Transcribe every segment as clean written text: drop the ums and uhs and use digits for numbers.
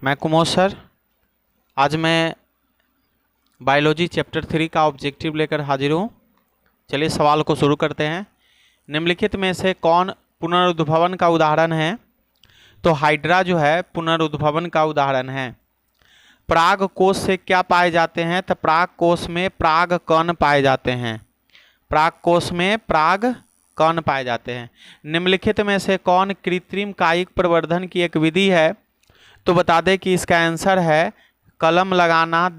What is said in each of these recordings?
मैं कुमोद सर। आज मैं बायोलॉजी चैप्टर 3 का ऑब्जेक्टिव लेकर हाजिर हूँ। चलिए सवाल को शुरू करते हैं। निम्नलिखित में से कौन पुनरुद्भवन का उदाहरण है? तो हाइड्रा जो है पुनरुद्भवन का उदाहरण है। पराग कोश से क्या पाए जाते हैं? तो पराग कोश में पराग कण पाए जाते हैं। पराग कोश में पराग कण पाए जाते हैं। निम्नलिखित में से कौन कृत्रिम कायिक प्रवर्धन की एक विधि है? तो बता दें कि इसका आंसर है कलम लगाना,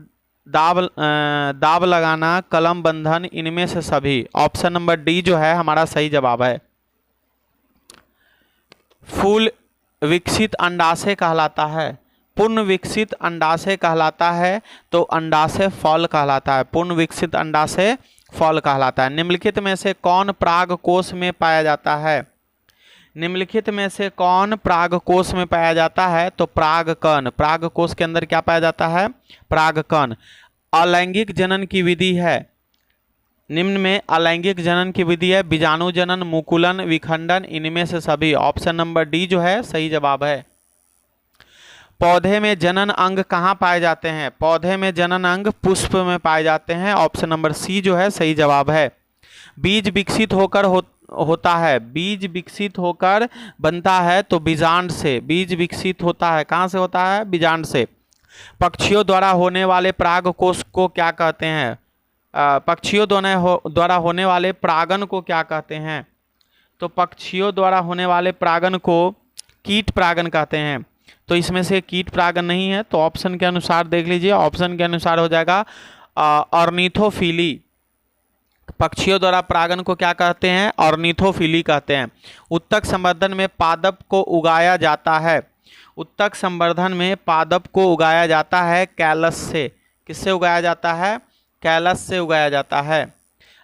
दाब लगाना, कलम बंधन, इनमें से सभी। ऑप्शन नंबर डी जो है हमारा सही जवाब है। फूल विकसित अंडाशय कहलाता है, पूर्ण विकसित अंडाशय कहलाता है, तो अंडाशय फल कहलाता है। पूर्ण विकसित अंडाशय फल कहलाता है। निम्नलिखित में से कौन पराग कोश में पाया जाता है? निम्नलिखित में से कौन पराग कोश में पाया जाता है? तो परागकण। पराग कोश के अंदर क्या पाया जाता है? परागकण। अलैंगिक जनन की विधि है। निम्न में अलैंगिक जनन की विधि है बीजाणु जनन, मुकुलन, विखंडन, इनमें से सभी। ऑप्शन नंबर डी जो है सही जवाब है। पौधे में जनन अंग कहाँ पाए जाते हैं? पौधे में जनन अंग पुष्प में पाए जाते हैं। ऑप्शन नंबर सी जो है सही जवाब है। बीज विकसित होकर होता है, बीज विकसित होकर बनता है तो बीजांड से। बीज विकसित होता है कहाँ से होता है? बीजांड से। पक्षियों द्वारा होने वाले पराग कोश को क्या कहते हैं? पक्षियों द्वारा होने वाले परागन को क्या कहते हैं? तो पक्षियों द्वारा होने वाले परागन को कीट परागन कहते हैं। तो इसमें से कीट परागन नहीं है, तो ऑप्शन के अनुसार देख लीजिए। ऑप्शन के अनुसार हो जाएगा ऑर्निथोफिली। पक्षियों द्वारा परागन को क्या कहते हैं? ऑर्निथोफिली कहते हैं। उत्तक संवर्धन में पादप को उगाया जाता है। उत्तक संवर्धन में पादप को उगाया जाता है कैलस से। किससे उगाया जाता है? कैलस से उगाया जाता है।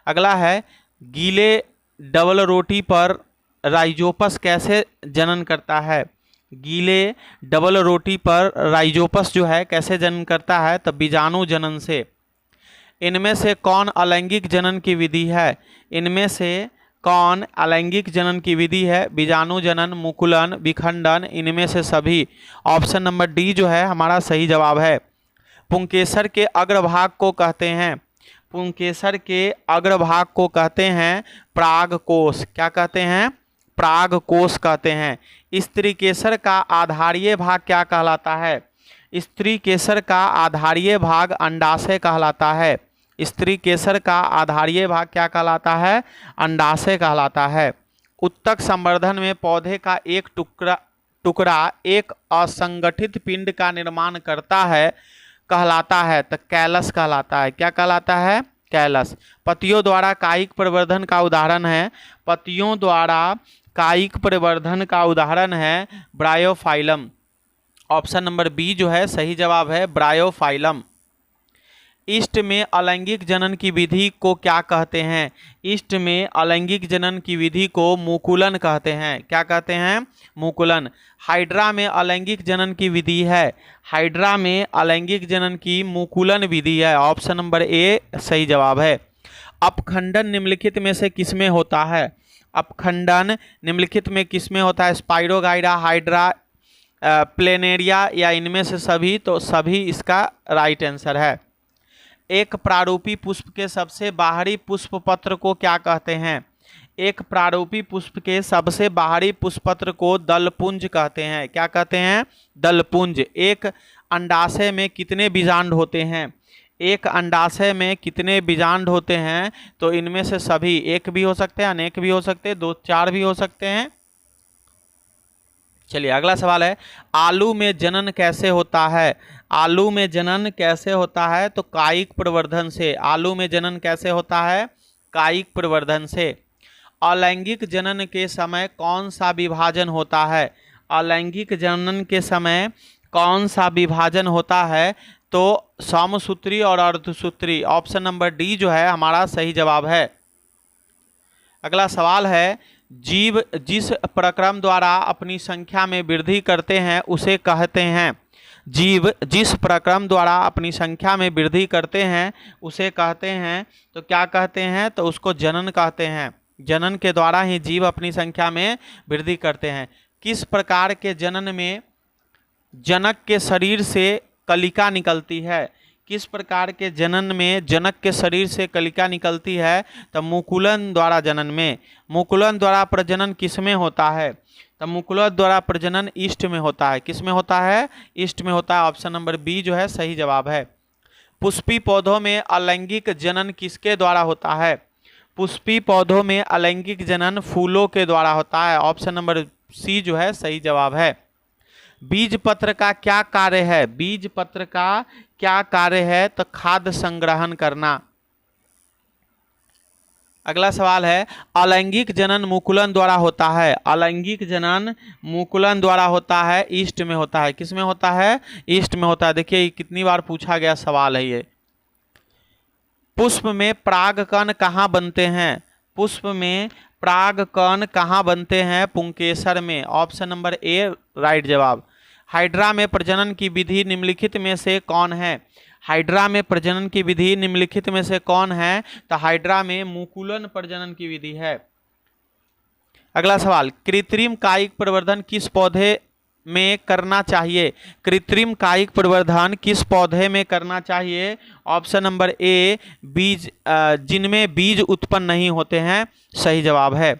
अगला है गीले डबल रोटी पर राइजोपस कैसे जनन करता है? गीले डबल रोटी पर राइजोपस जो है कैसे जनन करता है? तो बीजाणु जनन से। इनमें से कौन अलैंगिक जनन की विधि है? इनमें से कौन अलैंगिक जनन की विधि है? बीजाणु जनन, मुकुलन, विखंडन, इनमें से सभी। ऑप्शन नंबर डी जो है हमारा सही जवाब है। पुंकेसर के अग्रभाग को कहते हैं, पुंकेसर के अग्रभाग को कहते हैं परागकोश। क्या कहते हैं? परागकोश कहते हैं। स्त्री केसर का आधारीय भाग क्या कहलाता है? स्त्री केसर का आधारीय भाग अंडाशय कहलाता है। स्त्री केसर का आधारीय भाग क्या कहलाता है? अंडाशय कहलाता है। उत्तक संवर्धन में पौधे का एक टुकड़ा एक असंगठित पिंड का निर्माण करता है कहलाता है, तो कैलस कहलाता है। क्या कहलाता है? कैलस। पत्तियों द्वारा कायिक प्रवर्धन का उदाहरण है। पत्तियों द्वारा कायिक प्रवर्धन का उदाहरण है ब्रायोफाइलम। ऑप्शन नंबर बी जो है सही जवाब है, ब्रायोफाइलम। ईस्ट में अलैंगिक जनन की विधि को क्या कहते हैं? ईस्ट में अलैंगिक जनन की विधि को मुकुलन कहते हैं। क्या कहते हैं? मुकुलन। हाइड्रा में अलैंगिक जनन की विधि है। हाइड्रा में अलैंगिक जनन की मुकुलन विधि है। ऑप्शन नंबर ए सही जवाब है। अपखंडन निम्नलिखित में से किसमें होता है? अपखंडन निम्नलिखित में किसमें होता है? स्पाइरोगाइरा, हाइड्रा, प्लेनेरिया या इनमें से सभी। तो सभी इसका राइट आंसर है। एक प्रारूपी पुष्प के सबसे बाहरी पुष्प पत्र को क्या कहते हैं? एक प्रारूपी पुष्प के सबसे बाहरी पुष्पपत्र को दलपुंज कहते हैं। क्या कहते हैं? दलपुंज। एक अंडाशय में कितने बीजांड होते हैं? एक अंडाशय में कितने बीजांड होते हैं? तो इनमें से सभी। एक भी हो सकते हैं, अनेक भी हो सकते हैं, 2 4 भी हो सकते हैं। चलिए अगला सवाल है, आलू में जनन कैसे होता है? आलू में जनन कैसे होता है? तो कायिक प्रवर्धन से। आलू में जनन कैसे होता है? कायिक प्रवर्धन से। अलैंगिक जनन के समय कौन सा विभाजन होता है? अलैंगिक जनन के समय कौन सा विभाजन होता है? तो समसूत्री और अर्धसूत्री। ऑप्शन नंबर डी जो है हमारा सही जवाब है। अगला सवाल है, जीव जिस प्रक्रम द्वारा अपनी संख्या में वृद्धि करते हैं उसे कहते हैं। जीव जिस प्रक्रम द्वारा अपनी संख्या में वृद्धि करते हैं उसे कहते हैं। तो क्या कहते हैं? तो उसको जनन कहते हैं। जनन के द्वारा ही जीव अपनी संख्या में वृद्धि करते हैं। किस प्रकार के जनन में जनक के शरीर से कलिका निकलती है। किस प्रकार के जनन में जनक के शरीर से कलिका निकलती है? तो मुकुलन द्वारा जनन में। मुकुलन द्वारा प्रजनन किसमें होता है? तो मुकुलन द्वारा प्रजनन ईस्ट में होता है। किस में होता है? ईस्ट में होता है। ऑप्शन नंबर बी जो है सही जवाब है। पुष्पी पौधों में अलैंगिक जनन किसके द्वारा होता है? पुष्पी पौधों में अलैंगिक जनन फूलों के द्वारा होता है। ऑप्शन नंबर सी जो है सही जवाब है। बीज पत्र का क्या कार्य है? बीज पत्र का क्या कार्य है? तो खाद्य संग्रहण करना। अगला सवाल है, अलैंगिक जनन मुकुलन द्वारा होता है। अलैंगिक जनन मुकुलन द्वारा होता है, ईस्ट में होता है। किस में होता है? ईस्ट में होता है। देखिए कितनी बार पूछा गया सवाल है ये। पुष्प में परागकण कहाँ बनते हैं? पुष्प में परागकण कहाँ बनते हैं? पुंकेसर में। ऑप्शन नंबर ए राइट जवाब। हाइड्रा में प्रजनन की विधि निम्नलिखित में से कौन है? हाइड्रा में प्रजनन की विधि निम्नलिखित में से कौन है? तो हाइड्रा में मुकुलन प्रजनन की विधि है। अगला सवाल, कृत्रिम कायिक प्रवर्धन किस पौधे में करना चाहिए? कृत्रिम कायिक प्रवर्धन किस पौधे में करना चाहिए? ऑप्शन नंबर ए बीज, जिनमें बीज उत्पन्न नहीं होते हैं, सही जवाब है।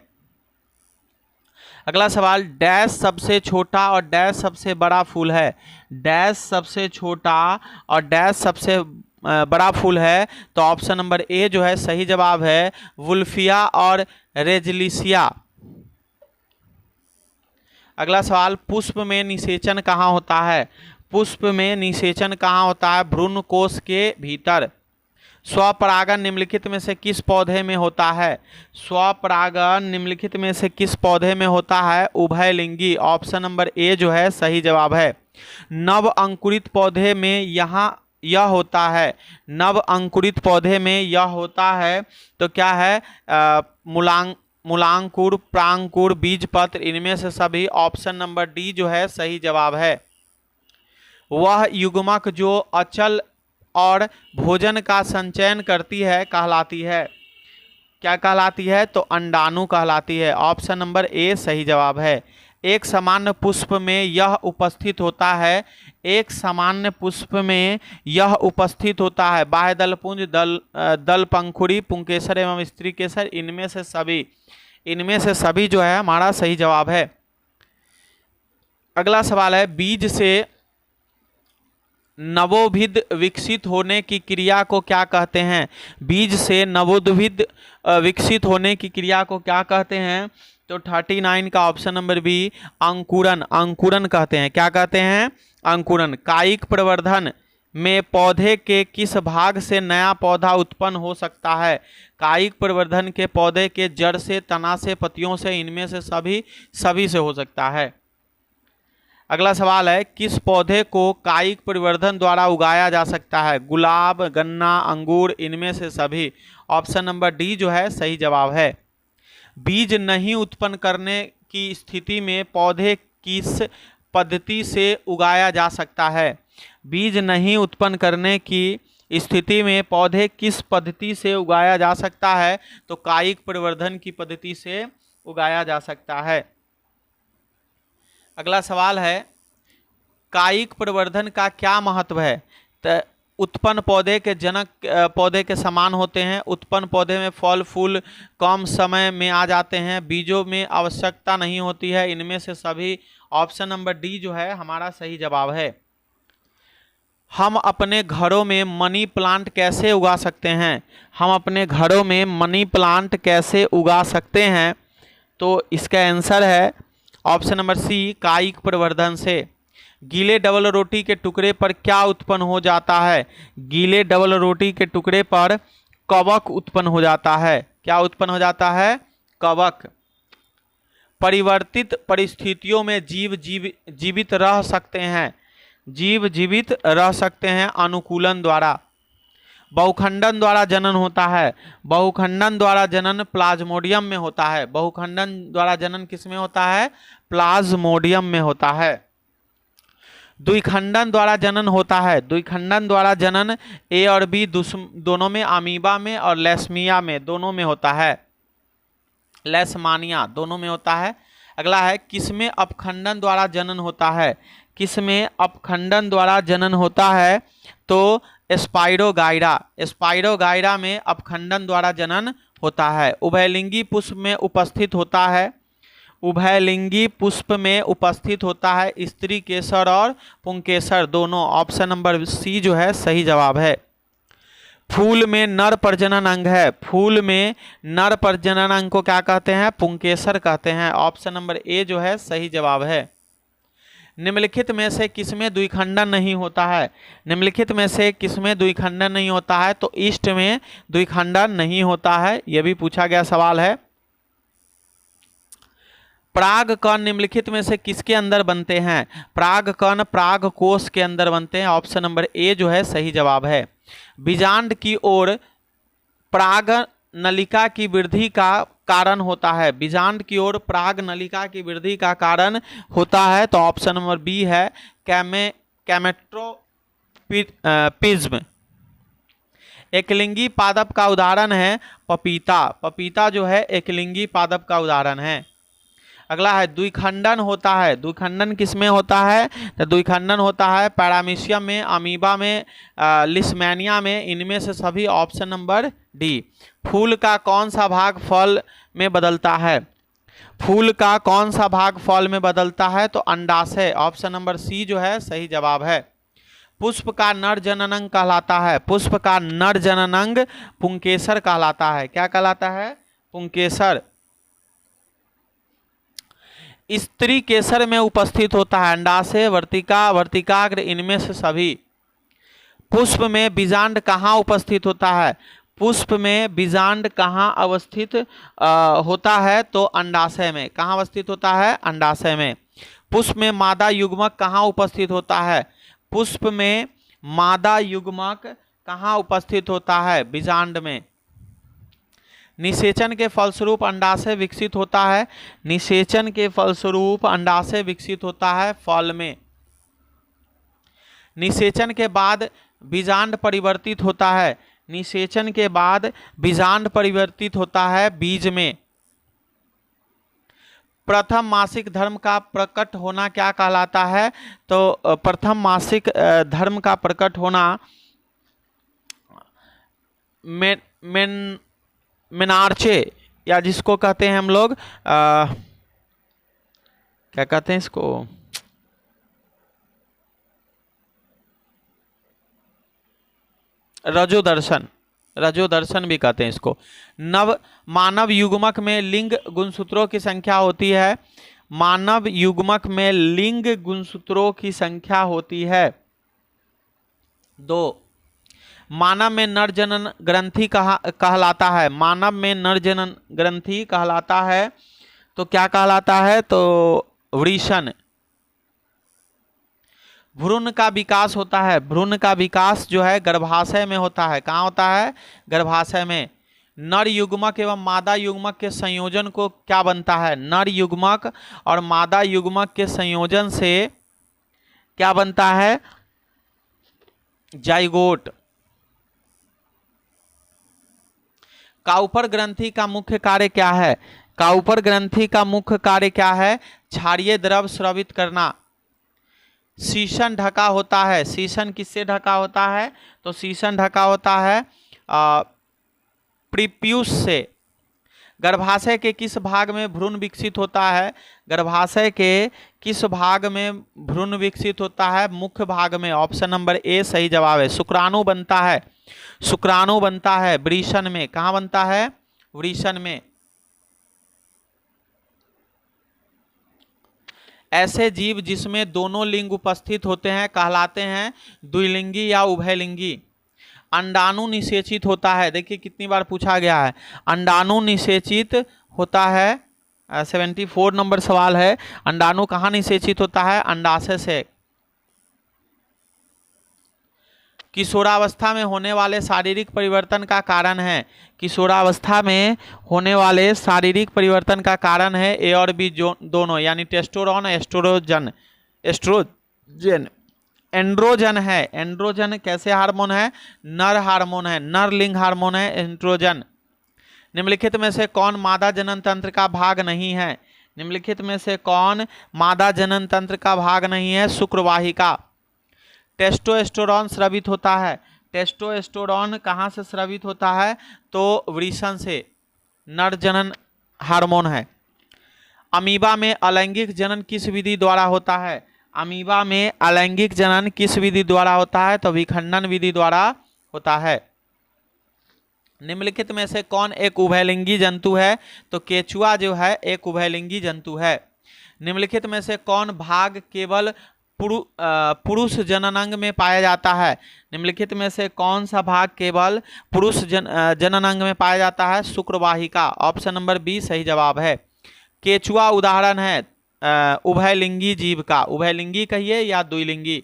अगला सवाल, डैश सबसे छोटा और डैश सबसे बड़ा फूल है? डैश सबसे छोटा और डैश सबसे बड़ा फूल है, तो ऑप्शन नंबर ए जो है सही जवाब है, वुल्फिया और रेजलिसिया। अगला सवाल, पुष्प में निषेचन कहाँ होता है? पुष्प में निषेचन कहाँ होता है? भ्रूण कोश के भीतर। स्वपरागन निम्नलिखित में से किस पौधे में होता है? स्वपरागन निम्नलिखित में से किस पौधे में होता है? उभयलिंगी। ऑप्शन नंबर ए जो है सही जवाब है। नव अंकुरित पौधे में यह होता है। नव अंकुरित पौधे में यह होता है, तो क्या है? मूलांकुर, प्रांकुर, बीजपत्र, इनमें से सभी। ऑप्शन नंबर डी जो है सही जवाब है। वह युग्मक जो अचल और भोजन का संचयन करती है कहलाती है, क्या कहलाती है? तो अंडाणु कहलाती है। ऑप्शन नंबर ए सही जवाब है। एक सामान्य पुष्प में यह उपस्थित होता है। एक सामान्य पुष्प में यह उपस्थित होता है। बाह्य दलपुंज, दल पंखुड़ी, पुंकेसर एवं स्त्री केसर, इनमें से सभी। इनमें से सभी जो है हमारा सही जवाब है। अगला सवाल है, बीज से नवोद्भिद विकसित होने की क्रिया को क्या कहते हैं? बीज से नवोद्भिद विकसित होने की क्रिया को क्या कहते हैं? तो 39 का ऑप्शन नंबर बी अंकुरन। अंकुरन कहते हैं। क्या कहते हैं? अंकुरन। कायिक प्रवर्धन में पौधे के किस भाग से नया पौधा उत्पन्न हो सकता है? कायिक प्रवर्धन के पौधे के जड़ से, तना से, पत्तियों से, इनमें से सभी से हो सकता है। अगला सवाल है, किस पौधे को कायिक परिवर्धन द्वारा उगाया जा सकता है? गुलाब, गन्ना, अंगूर, इनमें से सभी। ऑप्शन नंबर डी जो है सही जवाब है। बीज नहीं उत्पन्न करने की स्थिति में पौधे किस पद्धति से उगाया जा सकता है? बीज नहीं उत्पन्न करने की स्थिति में पौधे किस पद्धति से उगाया जा सकता है? तो कायिक परिवर्धन की पद्धति से उगाया जा सकता है। अगला सवाल है, कायिक प्रवर्धन का क्या महत्व है? तो उत्पन्न पौधे के जनक पौधे के समान होते हैं। उत्पन्न पौधे में फल फूल कम समय में आ जाते हैं। बीजों में आवश्यकता नहीं होती है, इनमें से सभी। ऑप्शन नंबर डी जो है हमारा सही जवाब है। हम अपने घरों में मनी प्लांट कैसे उगा सकते हैं? हम अपने घरों में मनी प्लांट कैसे उगा सकते हैं? तो इसका आंसर है ऑप्शन नंबर सी, कायिक प्रवर्धन से। गीले डबल रोटी के टुकड़े पर क्या उत्पन्न हो जाता है? गीले डबल रोटी के टुकड़े पर कवक उत्पन्न हो जाता है। क्या उत्पन्न हो जाता है? कवक। परिवर्तित परिस्थितियों में जीवित रह सकते हैं। जीव जीवित रह सकते हैं अनुकूलन द्वारा। बहुखंडन द्वारा जनन होता है। बहुखंडन द्वारा जनन प्लाज्मोडियम में होता है। बहुखंडन द्वारा जनन किस में होता है? प्लाज्मोडियम में होता है। द्विखंडन द्वारा जनन होता है। द्विखंडन द्वारा जनन ए और बी दोनों में, अमीबा में और लेशमिया में दोनों में होता है। लेशमानिया दोनों में होता है। अगला है, किसमें अपखंडन द्वारा जनन होता है? किसमें अपखंडन द्वारा जनन होता है? तो स्पाइरोगाइरा में अपखंडन द्वारा जनन होता है। उभयलिंगी पुष्प में उपस्थित होता है, उभयलिंगी पुष्प में उपस्थित होता है स्त्री केसर और पुंकेसर दोनों। ऑप्शन नंबर सी जो है सही जवाब है। फूल में नर प्रजनन अंग है, फूल में नर प्रजनन अंग को क्या कहते हैं? पुंकेसर कहते हैं। ऑप्शन नंबर ए जो है सही जवाब है। निम्नलिखित में से किसमें द्विखंडन नहीं होता है? निम्नलिखित में से किसमें द्विखंडन नहीं होता है? तो ईस्ट में द्विखंडन नहीं होता है, यह भी पूछा गया सवाल है। पराग कण निम्नलिखित में से किसके अंदर बनते हैं? पराग कण पराग कोश के अंदर बनते हैं। ऑप्शन नंबर ए जो है सही जवाब है। बीजांड की ओर पराग नलिका की वृद्धि का कारण होता है, बीजांड की ओर पराग नलिका की वृद्धि का कारण होता है। तो ऑप्शन नंबर बी है कैमेट्रोपिज्म। एकलिंगी पादप का उदाहरण है पपीता, पपीता जो है एकलिंगी पादप का उदाहरण है। अगला है द्विखंडन होता है, द्विखंडन किसमें होता है? तो द्विखंडन होता है पैरामीशियम में, अमीबा में, लिस्मेनिया में, इनमें से सभी। Option number D. फूल का कौन सा भाग फल में बदलता है? फूल का कौन सा भाग फल में बदलता है? तो अंडाशय। ऑप्शन नंबर सी जो है सही जवाब है। पुष्प का नर जननांग कहलाता है, पुष्प का नर जननांग पुंकेसर कहलाता है। क्या कहलाता है? पुंकेसर। स्त्री केसर में उपस्थित होता है अंडाशय, वर्तिका, वर्तिकाग्र, इनमें से सभी। पुष्प में बीजांड कहाँ उपस्थित होता है? पुष्प में बीजांड कहाँ अवस्थित होता है? तो अंडाशय में। कहाँ अवस्थित होता है? अंडाशय में। पुष्प में मादा युग्मक कहाँ उपस्थित होता है? पुष्प में मादा युग्मक कहाँ उपस्थित होता है? बीजांड में। निषेचन के फलस्वरूप अंडाशय विकसित होता है, निषेचन के फलस्वरूप अंडाशय विकसित होता है फल में। निषेचन के बाद बीजांड परिवर्तित होता है, निषेचन के बाद बीजांड परिवर्तित होता है बीज में। प्रथम मासिक धर्म का प्रकट होना क्या कहलाता है? तो प्रथम मासिक धर्म का प्रकट होना मेनार्चे, या जिसको कहते हैं हम लोग क्या कहते हैं इसको, रजोदर्शन, रजोदर्शन भी कहते हैं इसको। मानव युग्मक में लिंग गुणसूत्रों की संख्या होती है, मानव युग्मक में लिंग गुणसूत्रों की संख्या होती है 2। मानव में नर जनन ग्रंथि कहलाता है, मानव में नर जनन ग्रंथि कहलाता है तो क्या कहलाता है? तो वृषण। भ्रूण का विकास होता है, भ्रूण का विकास जो है गर्भाशय में होता है। कहाँ होता है? गर्भाशय में। नर युग्मक एवं मादा युग्मक के संयोजन को क्या बनता है? नर युग्मक और मादा युग्मक के संयोजन से क्या बनता है? जाइगोट। काउपर ग्रंथि का मुख्य कार्य क्या है? काउपर ग्रंथि का मुख्य कार्य क्या है? क्षारीय द्रव स्रावित करना। शीशन ढका होता है, शीशन किससे ढका होता है? तो शीशन ढका होता है प्रीप्यूस से। गर्भाशय के किस भाग में भ्रूण विकसित होता है? गर्भाशय के किस भाग में भ्रूण विकसित होता है? मुख्य भाग में। ऑप्शन नंबर ए सही जवाब है। शुक्राणु बनता है, शुक्राणु बनता है वृषण में। कहाँ बनता है? वृषण में। ऐसे जीव जिसमें दोनों लिंग उपस्थित होते हैं कहलाते हैं द्विलिंगी या उभयलिंगी। अंडाणु निषेचित होता है, देखिए कितनी बार पूछा गया है। अंडाणु निषेचित होता है, 74 नंबर सवाल है। अंडाणु कहाँ निषेचित होता है? अंडाशय से। किशोरावस्था में होने वाले शारीरिक परिवर्तन का कारण है, किशोरावस्था में होने वाले शारीरिक परिवर्तन का कारण है ए और बी दोनों, यानी टेस्टोस्टेरोन, एस्ट्रोजन। एस्ट्रोजन एंड्रोजन है, एंड्रोजन कैसे हार्मोन है? नर हार्मोन है, नर लिंग हार्मोन है एंड्रोजन। निम्नलिखित में से कौन मादा जनन तंत्र का भाग नहीं है? निम्नलिखित में से कौन मादा जनन तंत्र का भाग नहीं है? शुक्रवाहिका। टेस्टोस्टेरोन स्रावित होता है। टेस्टोस्टेरोन कहाँ से स्रावित होता है? तो वृषण से, नर जनन हार्मोन है। अमीबा में अलैंगिक जनन किस विधि द्वारा होता है? अमीबा में अलैंगिक जनन किस विधि द्वारा होता है? तो विखंडन विधि द्वारा होता है। निम्नलिखित में से कौन एक उभयलिंगी जंतु है? तो केचुआ जो है एक उभयलिंगी जंतु है। निम्नलिखित में से कौन भाग केवल पुरुष जननांग में पाया जाता है? निम्नलिखित में से कौन सा भाग केवल पुरुष जननांग में पाया जाता है? शुक्रवाहिका। ऑप्शन नंबर बी सही जवाब है। केचुआ उदाहरण है उभयलिंगी जीव का। उभयलिंगी कहिए या द्विलिंगी?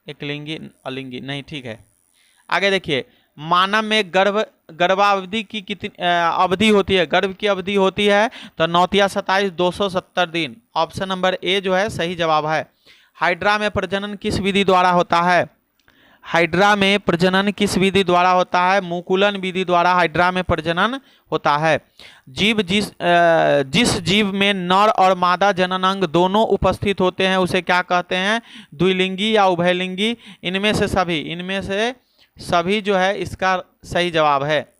एकलिंगी, अलिंगी नहीं, ठीक है। आगे देखिए, मानव में गर्भावधि की कितनी अवधि होती है? गर्भ की अवधि होती है तो 9 × 27 270 दिन। ऑप्शन नंबर ए जो है सही जवाब है। हाइड्रा में प्रजनन किस विधि द्वारा होता है? हाइड्रा में प्रजनन किस विधि द्वारा होता है? मुकुलन विधि द्वारा हाइड्रा में प्रजनन होता है। जिस जीव में नर और मादा जननांग दोनों उपस्थित होते हैं उसे क्या कहते हैं? द्विलिंगी या उभयलिंगी? इनमें से सभी जो है इसका सही जवाब है।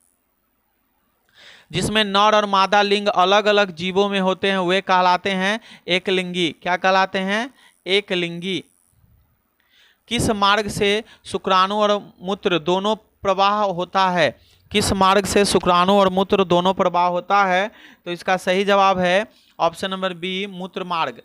जिसमें नर और मादा लिंग अलग अलग जीवों में होते हैं वे कहलाते हैं एकलिंगी। क्या कहलाते हैं? एकलिंगी। किस मार्ग से शुक्राणु और मूत्र दोनों प्रवाह होता है? किस मार्ग से शुक्राणु और मूत्र दोनों प्रवाह होता है? तो इसका सही जवाब है ऑप्शन नंबर बी, मूत्र मार्ग।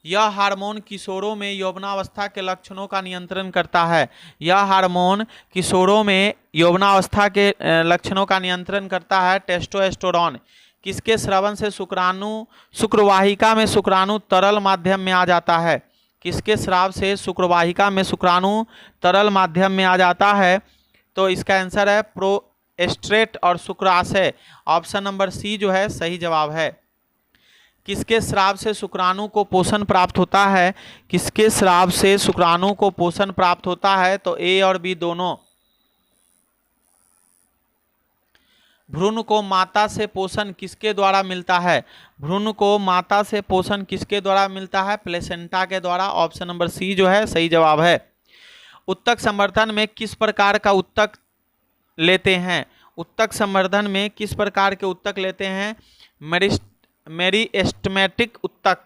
यह हार्मोन किशोरों में यौवनावस्था के लक्षणों का नियंत्रण करता है। यह हार्मोन किशोरों में यौवनावस्था के लक्षणों का नियंत्रण करता है। टेस्टोस्टेरोन। किसके स्रवन से शुक्रवाहिका में शुक्राणु तरल माध्यम में आ जाता है? किसके स्राव से शुक्रवाहिका में शुक्राणु तरल माध्यम में आ जाता है? तो इसका आंसर है प्रोस्टेट और शुक्राशय। ऑप्शन नंबर सी जो है सही जवाब है। किसके स्राव से शुक्राणु को पोषण प्राप्त होता है? किसके स्राव से शुक्राणु को पोषण प्राप्त होता है? तो ए और बी दोनों। भ्रूण को माता से पोषण किसके द्वारा मिलता है? भ्रूण को माता से पोषण किसके द्वारा मिलता है? प्लेसेंटा के द्वारा। ऑप्शन नंबर सी जो है सही जवाब है। उत्तक संवर्धन में किस प्रकार का उत्तक लेते हैं? उत्तक संवर्धन में किस प्रकार के उत्तक लेते हैं? मेरिस्टेमेटिक उत्तक।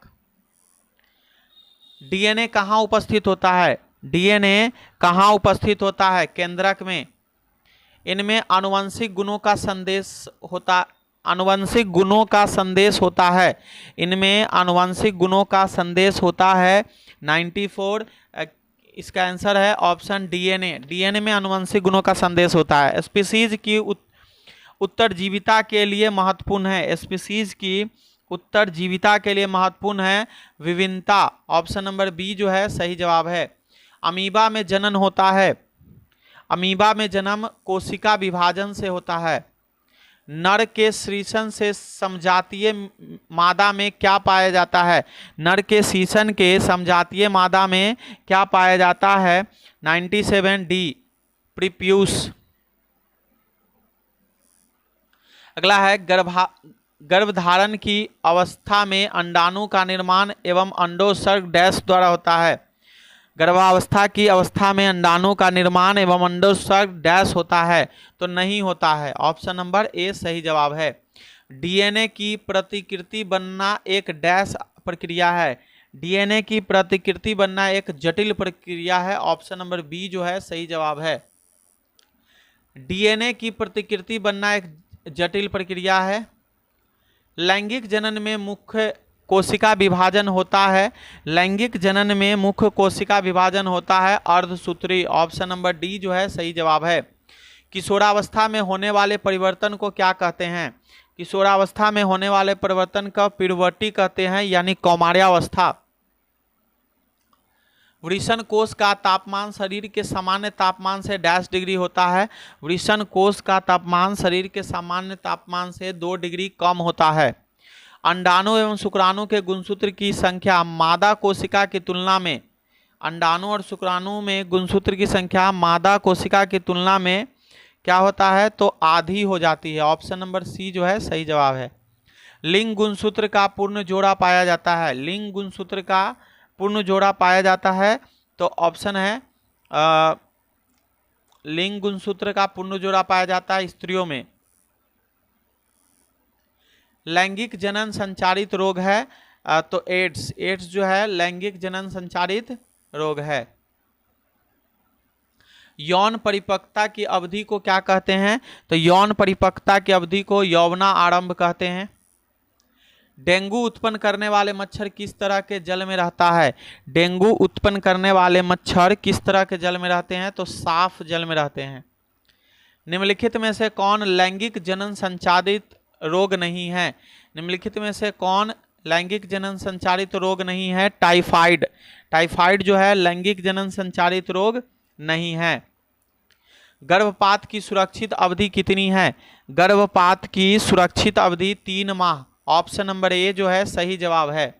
डीएनए कहाँ उपस्थित होता है? डीएनए कहाँ उपस्थित होता है? केंद्रक में। इनमें आनुवंशिक गुणों का संदेश होता है। इनमें आनुवंशिक गुणों का संदेश होता है 94। इसका आंसर है ऑप्शन डीएनए। डीएनए में आनुवंशिक गुणों का संदेश होता है। स्पीसीज की उत्तरजीविता के लिए महत्वपूर्ण है। स्पीसीज की उत्तरजीविता के लिए महत्वपूर्ण है विभिन्नता। ऑप्शन नंबर बी जो है सही जवाब है। अमीबा में जनन होता है। अमीबा में जन्म कोशिका विभाजन से होता है। नर के श्रीसन से समजातीय मादा में क्या पाया जाता है? नर के श्रीसन के समजातीय मादा में क्या पाया जाता है? 97 डी, प्रीप्यूस। अगला है गर्भधारण की अवस्था में अंडाणु का निर्माण एवं अंडोत्सर्ग डैश द्वारा होता है। गर्भावस्था की अवस्था में अंडाणु का निर्माण एवं अंडोत्सर्ग डैश होता है? तो नहीं होता है। ऑप्शन नंबर ए सही जवाब है। डीएनए की प्रतिकृति बनना एक डैश प्रक्रिया है। डीएनए की प्रतिकृति बनना एक जटिल प्रक्रिया है। ऑप्शन नंबर बी जो है सही जवाब है। डीएनए की प्रतिकृति बनना एक जटिल प्रक्रिया है। लैंगिक जनन में मुख्य कोशिका विभाजन होता है। लैंगिक जनन में मुख्य कोशिका विभाजन होता है अर्धसूत्री। ऑप्शन नंबर डी जो है सही जवाब है। किशोरावस्था में होने वाले परिवर्तन को क्या कहते हैं? किशोरावस्था में होने वाले परिवर्तन को प्यूबर्टी कहते हैं, यानी कौमार्यावस्था। वृषण कोष का तापमान शरीर के सामान्य तापमान से डैश डिग्री होता है। वृषण कोष का तापमान शरीर के सामान्य तापमान से 2 डिग्री कम होता है। अंडाणु एवं शुक्राणु के गुणसूत्र की संख्या मादा कोशिका की तुलना में, अंडाणु और शुक्राणु में गुणसूत्र की संख्या मादा कोशिका की तुलना में क्या होता है? तो आधी हो जाती है। ऑप्शन नंबर सी जो है सही जवाब है। लिंग गुणसूत्र का पूर्ण जोड़ा पाया जाता है, लिंग गुणसूत्र का पूर्ण जोड़ा पाया जाता है, तो ऑप्शन है लिंग गुणसूत्र का पूर्ण जोड़ा पाया जाता है स्त्रियों में। लैंगिक जनन संचारित रोग है तो एड्स, एड्स जो है लैंगिक जनन संचारित रोग है। यौन परिपक्वता की अवधि को क्या कहते हैं? तो यौन परिपक्वता की अवधि को यौवना आरंभ कहते हैं। डेंगू उत्पन्न करने वाले मच्छर किस तरह के जल में रहता है? डेंगू उत्पन्न करने वाले मच्छर किस तरह के जल में रहते हैं? तो साफ जल में रहते हैं। निम्नलिखित में से कौन लैंगिक जनन संचारित रोग नहीं है? निम्नलिखित में से कौन लैंगिक जनन संचारित रोग नहीं है? टाइफाइड, टाइफाइड जो है लैंगिक जनन संचारित रोग नहीं है। गर्भपात की सुरक्षित अवधि कितनी है? गर्भपात की सुरक्षित अवधि 3 माह। ऑप्शन नंबर ए जो है सही जवाब है।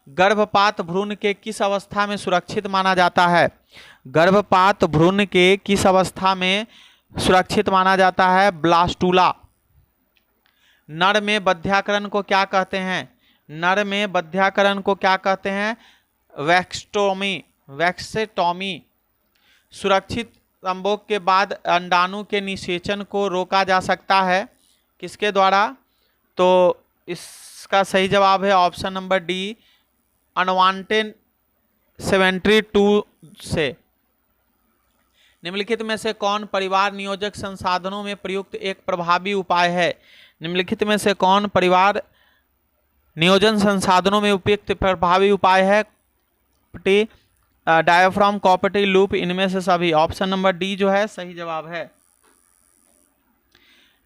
गर्भपात भ्रूण के किस अवस्था में सुरक्षित माना जाता है? गर्भपात भ्रूण के किस अवस्था में सुरक्षित माना जाता है? ब्लास्टूला। नर में बध्याकरण को क्या कहते हैं? नर में बध्याकरण को क्या कहते हैं? वैक्सटोमी, वैक्सेटोमी। सुरक्षित संभोग के बाद अंडाणु के निषेचन को रोका जा सकता है किसके द्वारा? तो इसका सही जवाब है ऑप्शन नंबर डी, अनवांटेड 72 से। निम्नलिखित में से कौन परिवार नियोजक संसाधनों में प्रयुक्त एक प्रभावी उपाय है? निम्नलिखित में से कौन परिवार नियोजन संसाधनों में उपयुक्त प्रभावी उपाय है? डायाफ्राम, कॉपर्टी, लूप, इनमें से सभी। ऑप्शन नंबर डी जो है सही जवाब है।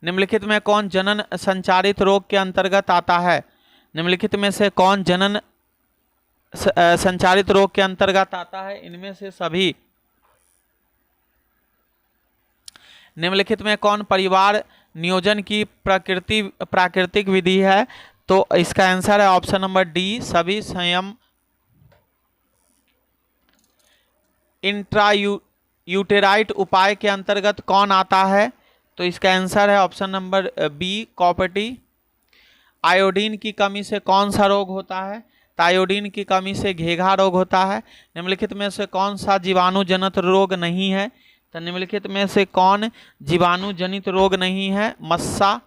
निम्नलिखित में कौन जनन संचारित रोग के अंतर्गत आता है? निम्नलिखित में से कौन जनन संचारित रोग के अंतर्गत आता है? इनमें से सभी। निम्नलिखित में कौन परिवार नियोजन की प्राकृतिक विधि है? तो इसका आंसर है ऑप्शन नंबर डी, सभी संयम। इंट्रायूटेराइट उपाय के अंतर्गत कौन आता है? तो इसका आंसर है option number B, copper T. Iodine की कमी से कौन सा रोग होता है? तो आयोडीन की कमी से घेघा रोग होता है। निम्नलिखित में से कौन सा जीवाणु जनित रोग नहीं है? तो निम्नलिखित में से कौन जीवाणु जनित रोग नहीं है? मस्सा।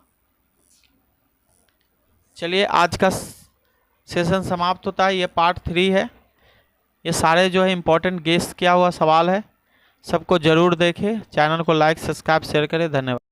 चलिए आज का सेशन समाप्त होता है। ये पार्ट 3 है। ये सारे जो है इंपॉर्टेंट गेस किया हुआ सवाल है, सबको जरूर देखें। चैनल को लाइक, सब्सक्राइब, शेयर करें। धन्यवाद।